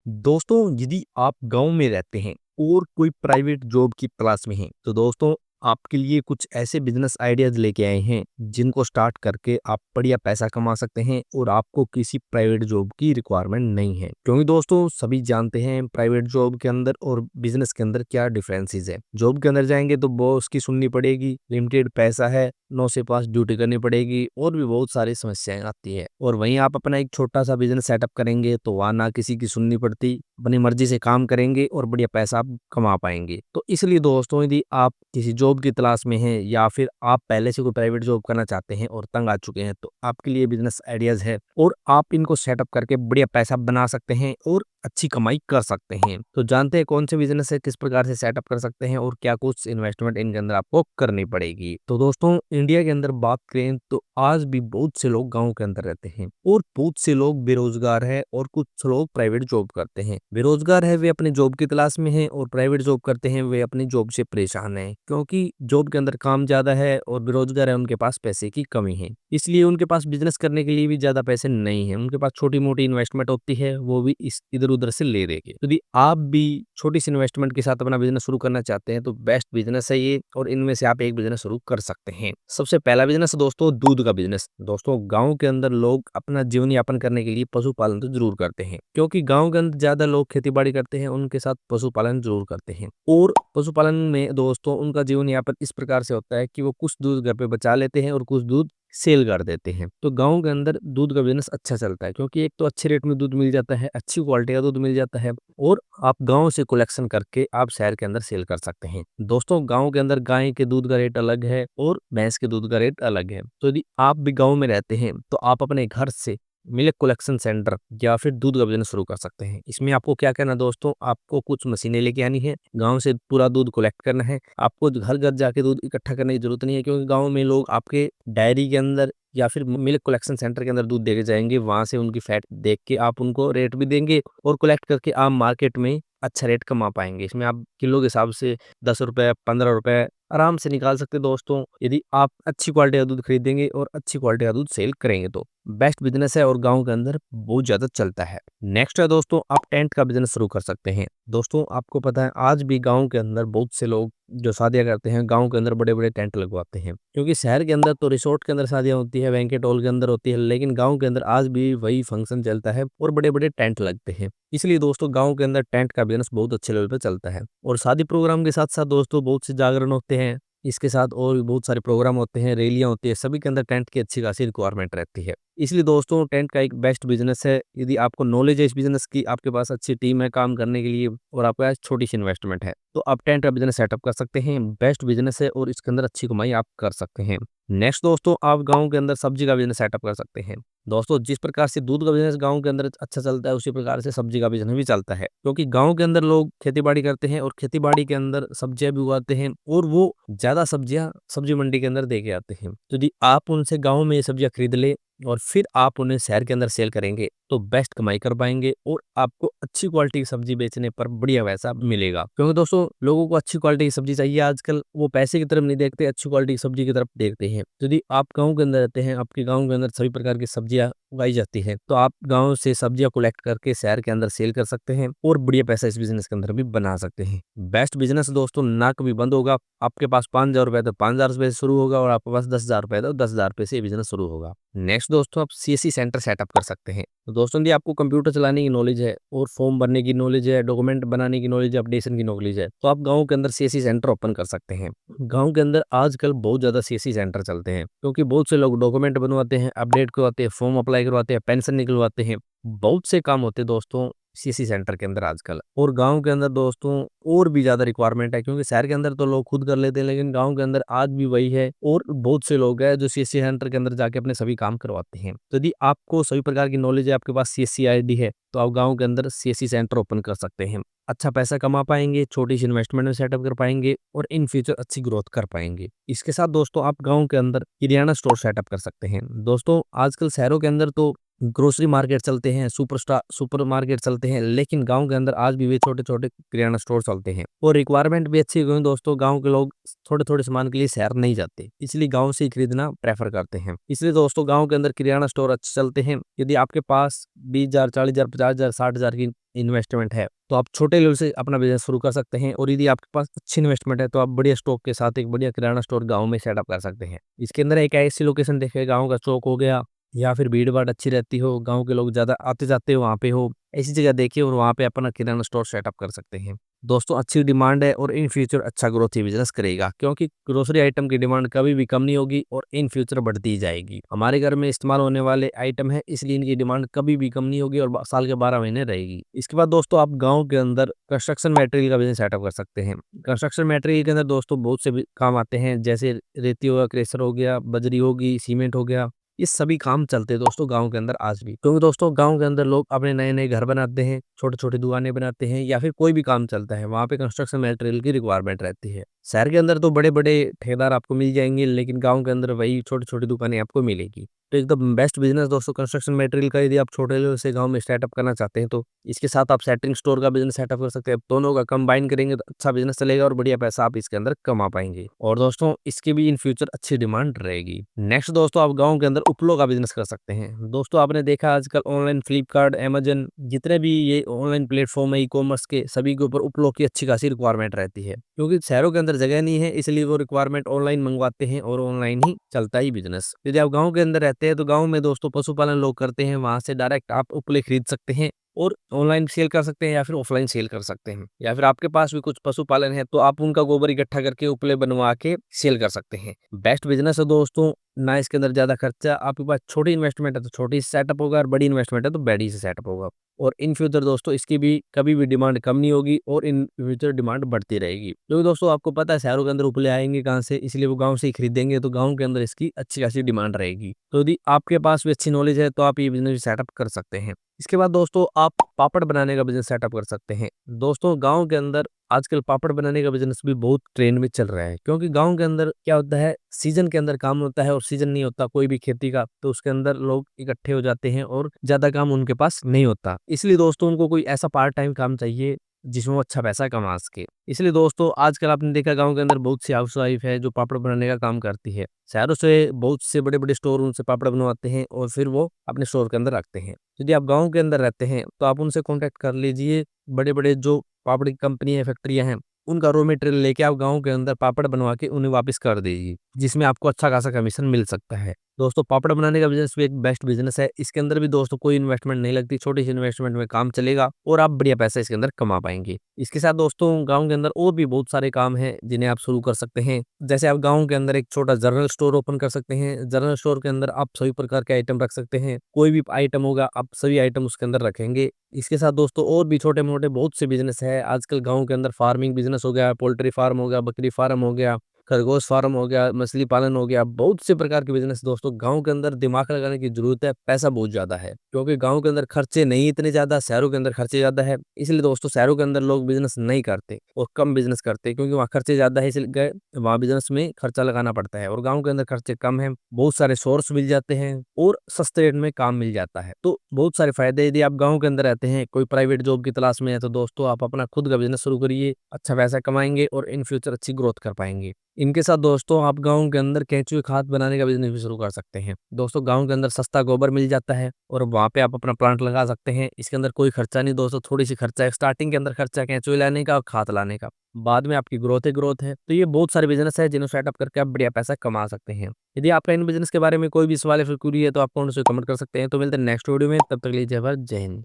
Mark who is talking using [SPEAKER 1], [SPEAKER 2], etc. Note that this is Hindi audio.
[SPEAKER 1] दोस्तों, यदि आप गांव में रहते हैं और कोई प्राइवेट जॉब की तलाश में हैं, तो दोस्तों आपके लिए कुछ ऐसे बिजनेस आइडियाज लेके आए हैं जिनको स्टार्ट करके आप बढ़िया पैसा कमा सकते हैं और आपको किसी प्राइवेट जॉब की रिक्वायरमेंट नहीं है। क्योंकि दोस्तों सभी जानते हैं प्राइवेट जॉब के अंदर और बिजनेस के अंदर क्या डिफरेंसेस है। जॉब के अंदर जाएंगे तो बॉस की सुननी पड़ेगी, लिमिटेड पैसा है, 9 से 5 ड्यूटी करनी पड़ेगी और भी बहुत सारी समस्याएं आती है। और वहीं आप अपना एक छोटा सा बिजनेस सेटअप करेंगे तो वहां ना किसी की सुननी पड़ती, अपनी मर्जी से काम करेंगे और बढ़िया पैसा आप कमा पाएंगे। तो इसलिए दोस्तों यदि आप किसी जॉब की तलाश में हैं या फिर आप पहले से कोई प्राइवेट जॉब करना चाहते हैं और तंग आ चुके हैं, तो आपके लिए बिजनेस आइडियाज है और आप इनको सेटअप करके बढ़िया पैसा बना सकते हैं और अच्छी कमाई कर सकते हैं। तो जानते हैं कौन से बिजनेस है, किस प्रकार से सेटअप कर सकते हैं और क्या कुछ इन्वेस्टमेंट इनके अंदर आपको करनी पड़ेगी। तो दोस्तों इंडिया के अंदर बात करें तो आज भी बहुत से लोग गांव के अंदर रहते हैं और बहुत से लोग बेरोजगार है और कुछ लोग प्राइवेट जॉब करते हैं। बेरोजगार है वे अपने जॉब की तलाश में हैं और प्राइवेट जॉब करते हैं वे अपनी जॉब से परेशान हैं, क्योंकि जॉब के अंदर काम ज्यादा है और बेरोजगार है उनके पास पैसे की कमी है। इसलिए उनके पास बिजनेस करने के लिए भी ज्यादा पैसे नहीं है, उनके पास छोटी मोटी इन्वेस्टमेंट होती है, वो भी इस इधर उधर से ले देंगे। यदि आप भी छोटी सी इन्वेस्टमेंट के साथ अपना बिजनेस शुरू करना चाहते हैं तो बेस्ट बिजनेस है ये और इनमें से आप एक बिजनेस शुरू कर सकते हैं। सबसे पहला बिजनेस है दोस्तों दूध का बिजनेस। दोस्तों गांव के अंदर लोग अपना जीवन यापन करने के लिए पशुपालन तो जरूर करते हैं, क्योंकि गांव के अंदर ज्यादा लोग खेती बाड़ी करते हैं, उनके साथ पशुपालन जरूर करते हैं। और पशुपालन में दोस्तों उनका जीवन यापन इस प्रकार से होता है कि वो कुछ दूध घर पे बचा लेते हैं और कुछ दूध सेल कर देते हैं। तो गांव के अंदर दूध का बिजनेस अच्छा चलता है, क्योंकि एक तो अच्छे रेट में दूध मिल जाता है, अच्छी क्वालिटी का दूध मिल जाता है और आप गांव से कलेक्शन करके आप शहर के अंदर सेल कर सकते हैं। दोस्तों गांव के अंदर गाय के दूध का रेट अलग है और भैंस के दूध का रेट अलग है। तो यदि आप भी गांव में रहते हैं तो आप अपने घर से मिल्क कलेक्शन सेंटर या फिर दूध का बिजनेस शुरू कर सकते हैं। इसमें आपको क्या करना दोस्तों, आपको कुछ मशीनें लेके आनी है, गांव से पूरा दूध कलेक्ट करना है। आपको घर घर जाके दूध इकट्ठा करने की जरूरत नहीं है, क्योंकि गांव में लोग आपके डायरी के अंदर या फिर मिल्क कलेक्शन सेंटर के अंदर दूध देके जाएंगे, वहां से उनकी फैट देख के आप उनको रेट भी देंगे और कलेक्ट करके आप मार्केट में अच्छा रेट कमा पाएंगे। इसमें आप किलो के हिसाब से 10 रुपए 15 रुपए आराम से निकाल सकते हैं दोस्तों, यदि आप अच्छी क्वालिटी का दूध खरीदेंगे और अच्छी क्वालिटी का दूध सेल करेंगे तो बेस्ट बिजनेस है और गांव के अंदर बहुत ज्यादा चलता है। नेक्स्ट है दोस्तों आप टेंट का बिजनेस शुरू कर सकते हैं। दोस्तों आपको पता है आज भी गांव के अंदर बहुत से लोग जो शादियां करते हैं गांव के अंदर बड़े बड़े टेंट लगवाते हैं, क्योंकि शहर के अंदर तो रिसोर्ट के अंदर शादियां होती है, बैंकेट हॉल के अंदर होती है, लेकिन गांव के अंदर आज भी वही फंक्शन चलता है और बड़े बड़े टेंट लगते हैं। इसलिए दोस्तों गांव के अंदर टेंट का बिजनेस बहुत अच्छे लेवल पे चलता है और शादी प्रोग्राम के साथ साथ दोस्तों बहुत से जागरण होते हैं, इसके साथ और भी बहुत सारे प्रोग्राम होते हैं, रैलियां होती है, सभी के अंदर टेंट की अच्छी खासी रिक्वायरमेंट रहती है। इसलिए दोस्तों टेंट का एक बेस्ट बिजनेस है। यदि आपको नॉलेज है इस बिजनेस की, आपके पास अच्छी टीम है काम करने के लिए और आपके पास छोटी सी इन्वेस्टमेंट है, तो आप टेंट का बिजनेस सेटअप कर सकते हैं। बेस्ट बिजनेस है और इसके अंदर अच्छी कमाई आप कर सकते हैं। नेक्स्ट दोस्तों आप गांव के अंदर सब्जी का बिजनेस सेटअप कर सकते हैं। दोस्तों जिस प्रकार से दूध का बिजनेस गांव के अंदर अच्छा चलता है, उसी प्रकार से सब्जी का बिजनेस भी चलता है, क्योंकि गांव के अंदर लोग खेती बाड़ी करते हैं और खेती बाड़ी के अंदर सब्जियां भी उगाते हैं और वो ज्यादा सब्जियां सब्जी मंडी के अंदर दे के आते हैं। तो यदि आप उनसे गाँव में ये सब्जियां खरीद ले और फिर आप उन्हें शहर के अंदर सेल करेंगे तो बेस्ट कमाई कर पाएंगे और आपको अच्छी क्वालिटी की सब्जी बेचने पर बढ़िया पैसा मिलेगा। क्योंकि दोस्तों लोगों को अच्छी क्वालिटी की सब्जी चाहिए आजकल, वो पैसे की तरफ नहीं देखते, अच्छी क्वालिटी की सब्जी की तरफ देखते हैं। तो यदि आप गाँव के अंदर रहते हैं, आपके गाँव के अंदर सभी प्रकार की सब्जियां उगाई जाती है, तो आप गाँव से सब्जियां कलेक्ट करके शहर के अंदर सेल कर सकते हैं और बढ़िया पैसा इस बिजनेस के अंदर भी बना सकते हैं। बेस्ट बिजनेस दोस्तों ना कभी बंद होगा। आपके पास 5,000 रुपए तो 5,000 रुपए से शुरू होगा और आपके पास 10,000 रुपए तो 10,000 रुपए से बिजनेस शुरू होगा। नेक्स्ट दोस्तों आप सीएससी सेंटर सेटअप कर सकते हैं। तो दोस्तों यदि आपको कंप्यूटर चलाने की नॉलेज है और फॉर्म भरने की नॉलेज है, डॉक्यूमेंट बनाने की नॉलेज है, अपडेशन की नॉलेज है, तो आप गांव के अंदर सीएससी सेंटर ओपन कर सकते हैं। गांव के अंदर आजकल बहुत ज्यादा सीएससी सेंटर चलते हैं, क्योंकि बहुत से लोग डॉक्यूमेंट बनवाते हैं, अपडेट करवाते हैं, फॉर्म अप्लाई करवाते हैं, पेंशन निकलवाते हैं, बहुत से काम होते हैं दोस्तों सीएससी सेंटर के अंदर आजकल। और गांव के अंदर दोस्तों और भी ज्यादा रिक्वायरमेंट है, क्योंकि शहर के अंदर तो लोग खुद कर लेते हैं, लेकिन गांव के अंदर आज भी वही है और बहुत से लोग हैं जो सीएससी सेंटर के अंदर जाके अपने सभी काम करवाते हैं। तो यदि आपको सभी प्रकार की नॉलेज है, आपके पास सीएससी आईडी है, तो आप गांव के अंदर सीएससी सेंटर ओपन कर सकते हैं। अच्छा पैसा कमा पाएंगे, छोटी सी इन्वेस्टमेंट में सेटअप कर पाएंगे और इन फ्यूचर अच्छी ग्रोथ कर पाएंगे। इसके साथ दोस्तों आप गांव के अंदर किराना स्टोर सेटअप कर सकते हैं। दोस्तों आजकल शहरों के अंदर तो ग्रोसरी मार्केट चलते हैं, सुपर मार्केट चलते हैं, लेकिन गाँव के अंदर आज भी वे छोटे-छोटे किराना स्टोर चलते हैं और रिक्वायरमेंट भी अच्छी है क्योंकि दोस्तों गाँव के लोग थोड़े-थोड़े सामान के लिए शहर नहीं जाते, इसलिए गाँव से ही खरीदना प्रेफ़र करते हैं। इसलिए दोस्तों गाँव के अंदर किराना स्टोर अच्छे चलते हैं। यदि आपके पास 20,000, 40,000, 50,000, 60,000 की इन्वेस्टमेंट है, तो आप छोटे लेवल से अपना बिज़नेस शुरू कर सकते हैं और यदि आपके पास अच्छी इन्वेस्टमेंट है, तो आप बढ़िया स्टॉक के साथ एक बढ़िया किराना स्टोर गाँव में सेटअप कर सकते हैं। इसके अंदर एक ऐसी लोकेशन देखें, गाँव का चौक हो गया या फिर भीड़-भाड़ अच्छी रहती हो, गाँव के लोग ज़्यादा आते-जाते हो वहाँ पे हो, ऐसी जगह देखिए और वहाँ पे अपना किराना स्टोर सेटअप कर सकते हैं। दोस्तों अच्छी डिमांड है और इन फ्यूचर अच्छा ग्रोथ ये बिज़नेस करेगा क्योंकि ग्रोसरी आइटम की डिमांड कभी भी कम नहीं होगी और इन फ्यूचर बढ़ती ही जाएगी। हमारे घर में इस्तेमाल होने वाले आइटम है इसलिए इनकी डिमांड कभी भी कम नहीं होगी और साल के 12 महीने रहेगी। इसके बाद दोस्तों आप गाँव के अंदर कंस्ट्रक्शन मटेरियल का बिज़नेस सेटअप कर सकते हैं। कंस्ट्रक्शन मटेरियल के अंदर दोस्तों बहुत से भी काम आते हैं जैसे रेती हो गया, क्रेशर हो गया, बजरी होगी, सीमेंट हो गया। ये सभी काम चलते हैं दोस्तों गाँव के अंदर आज भी। क्योंकि दोस्तों गाँव के अंदर लोग अपने नए-नए घर बनाते हैं, छोटे-छोटे दुकानें बनाते हैं या फिर कोई भी काम चलता है, वहाँ पे कंस्ट्रक्शन मटेरियल की रिक्वायरमेंट रहती है। शहर के अंदर तो बड़े-बड़े ठेकेदार आपको मिल जाएँगे, लेकिन गाँव के अंदर वही छोटी-छोटी दुकानें आपको मिलेगी। तो एकदम बेस्ट बिज़नेस दोस्तों कंस्ट्रक्शन मटेरियल का यदि आप छोटे लेवल से गाँव में स्टार्टअप करना चाहते हैं तो इसके साथ आप सेटरिंग स्टोर का बिज़नेस सेटअप कर सकते हैं। दोनों का कंबाइन करेंगे तो अच्छा बिज़नेस चलेगा और बढ़िया पैसा आप इसके अंदर कमा पाएँगे। और दोस्तों इसकी भी इन फ्यूचर अच्छी डिमांड रहेगी। नेक्स्ट दोस्तों आप गाँव के अंदर उपलों का बिज़नेस कर सकते हैं। दोस्तों आपने देखा आजकल ऑनलाइन फ्लिपकार्ट, अमेज़न जितने भी ये ऑनलाइन प्लेटफ़ॉर्म है ई-कॉमर्स के सभी के ऊपर उपलों की अच्छी खासी रिक्वायरमेंट रहती है। क्योंकि शहरों के अंदर जगह नहीं है इसलिए वो रिक्वायरमेंट ऑनलाइन मंगवाते हैं और ऑनलाइन ही चलता ही बिज़नेस। यदि आप गाँव के अंदर रहते हैं तो गाँव में दोस्तों पशुपालन लोग करते हैं, वहाँ से डायरेक्ट आप उपले खरीद सकते हैं और ऑनलाइन सेल कर सकते हैं या फिर ऑफलाइन सेल कर सकते हैं। या फिर आपके पास भी कुछ पशुपालन है तो आप उनका गोबर इकट्ठा करके उपले बनवा के सेल कर सकते हैं। बेस्ट बिज़नेस है दोस्तों, ना इसके अंदर ज़्यादा खर्चा, आपके पास छोटी इन्वेस्टमेंट है तो छोटी से सेटअप होगा और बड़ी इन्वेस्टमेंट है तो बड़ी से सेटअप होगा। और इन फ्यूचर दोस्तों इसकी भी कभी भी डिमांड कम नहीं होगी और इन फ्यूचर डिमांड बढ़ती रहेगी। क्योंकि दोस्तों आपको पता है शहरों के अंदर उपले आएँगे कहाँ से, इसलिए वो गाँव से ही खरीदेंगे तो गाँव के अंदर इसकी अच्छी खासी डिमांड रहेगी। तो यदि आपके पास भी अच्छी नॉलेज है तो आप ये बिज़नेस सेटअप कर सकते हैं। इसके बाद दोस्तों आप पापड़ बनाने का बिज़नेस सेटअप कर सकते हैं। दोस्तों गाँव के अंदर आजकल पापड़ बनाने का बिज़नेस भी बहुत ट्रेंड में चल रहा है क्योंकि गाँव के अंदर क्या होता है सीज़न के अंदर काम होता है और सीज़न नहीं होता कोई भी खेती का तो उसके अंदर लोग इकट्ठे हो जाते हैं और ज़्यादा काम उनके पास नहीं होता। इसलिए दोस्तों उनको कोई ऐसा पार्ट टाइम काम चाहिए जिसमें वो अच्छा पैसा कमा सके। इसलिए दोस्तों आजकल आपने देखा गाँव के अंदर बहुत सी हाउसवाइफ है जो पापड़ बनाने का काम करती है। शहरों से बहुत से बड़े-बड़े स्टोर उनसे पापड़ बनवाते हैं और फिर वो अपने स्टोर के अंदर रखते हैं। यदि आप गाँव के अंदर रहते हैं तो आप उनसे कॉन्टैक्ट कर लीजिए। बड़े-बड़े जो पापड़ की कंपनी है, फैक्ट्रियाँ हैं, उनका रॉ मटेरियल लेके आप गाँव के अंदर पापड़ बनवा के उन्हें वापस कर दीजिए, जिसमें आपको अच्छा खासा कमीशन मिल सकता है। दोस्तों पापड़ बनाने का बिज़नेस भी एक बेस्ट बिज़नेस है। इसके अंदर भी दोस्तों कोई इन्वेस्टमेंट नहीं लगती, छोटी-सी इन्वेस्टमेंट में काम चलेगा और आप बढ़िया पैसा इसके अंदर कमा पाएँगे। इसके साथ दोस्तों गाँव के अंदर और भी बहुत सारे काम हैं, जिन्हें आप शुरू कर सकते हैं। जैसे आप गाँव के अंदर एक छोटा जनरल स्टोर ओपन कर सकते हैं। जनरल स्टोर के अंदर आप सभी प्रकार के आइटम रख सकते हैं। कोई भी आइटम होगा, आप सभी आइटम उसके अंदर रखेंगे। इसके साथ दोस्तों और भी छोटे-मोटे बहुत से बिज़नेस है। आजकल गाँव के अंदर फार्मिंग बिज़नेस हो गया, पोल्ट्री फार्म हो गया, बकरी फार्म हो गया, खरगोश फार्म हो गया, मछली पालन हो गया, बहुत से प्रकार के बिज़नेस दोस्तों गाँव के अंदर दिमाग लगाने की ज़रूरत है, पैसा बहुत ज़्यादा है। क्योंकि गाँव के अंदर खर्चे नहीं इतने ज़्यादा, शहरों के अंदर खर्चे ज़्यादा है। इसलिए दोस्तों शहरों के अंदर लोग बिज़नेस नहीं करते और कम बिज़नेस करते हैं क्योंकि वहाँ खर्चे ज़्यादा है इसलिए वहाँ बिज़नेस में खर्चा लगाना पड़ता है और गाँव के अंदर खर्चे कम हैं, बहुत सारे सोर्स मिल जाते हैं और सस्ते रेट में काम मिल जाता है। तो बहुत सारे फ़ायदे यदि आप गाँव के अंदर रहते हैं, कोई प्राइवेट जॉब की तलाश में है तो दोस्तों आप अपना खुद का बिज़नेस शुरू करिए, अच्छा पैसा कमाएँगे और इन फ्यूचर अच्छी ग्रोथ कर पाएँगे। इनके साथ दोस्तों आप गाँव के अंदर केंचुए खाद बनाने का बिज़नेस भी शुरू कर सकते हैं। दोस्तों गाँव के अंदर सस्ता गोबर मिल जाता है और वहाँ पे आप अपना प्लांट लगा सकते हैं। इसके अंदर कोई खर्चा नहीं दोस्तों, थोड़ी-सी खर्चा है, स्टार्टिंग के अंदर खर्चा केंचुए लाने का और खाद लाने का। बाद में आपकी ग्रोथ ही ग्रोथ है। तो ये बहुत सारे बिज़नेस है जिन्हें सेटअप करके आप बढ़िया पैसा कमा सकते हैं। यदि आपका इन बिज़नेस के बारे में कोई भी सवाल या फिर क्वेरी है तो आप कमेंट से कमेंट कर सकते हैं। तो मिलते हैं नेक्स्ट वीडियो में, तब तक के लिए जय भारत, जय हिंद।